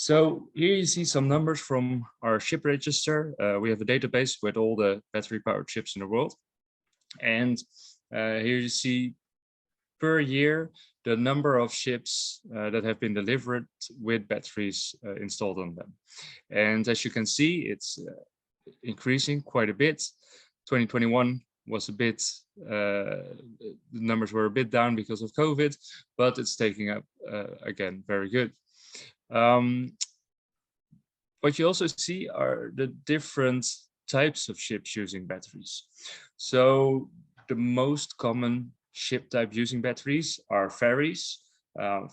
So here you see some numbers from our ship register. We have a database with all the battery powered ships in the world. And here you see per year the number of ships that have been delivered with batteries installed on them. And as you can see, it's increasing quite a bit. 2021 was a bit, the numbers were a bit down because of COVID, but it's taking up again, very good. What you also see are the different types of ships using batteries. So the most common ship type using batteries are ferries.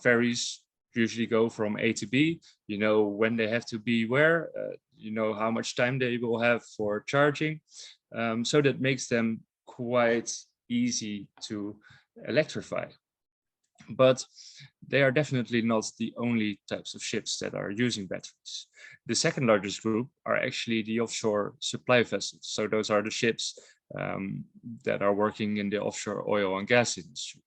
Ferries usually go from A to B. You know when they have to be where, you know how much time they will have for charging. So that makes them quite easy to electrify. But they are definitely not the only types of ships that are using batteries. The second largest group are actually the offshore supply vessels. So those are the ships that are working in the offshore oil and gas industry.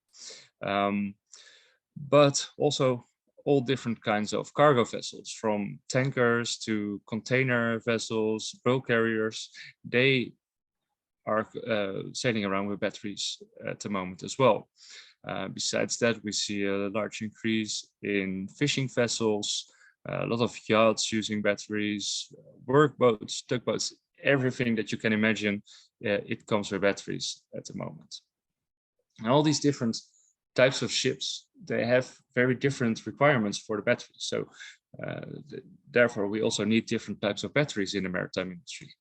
But also all different kinds of cargo vessels, from tankers to container vessels, bulk carriers, they are sailing around with batteries at the moment as well. Besides that, we see a large increase in fishing vessels, a lot of yachts using batteries, workboats, tugboats, everything that you can imagine, it comes with batteries at the moment. And all these different types of ships, they have very different requirements for the batteries. So therefore, we also need different types of batteries in the maritime industry.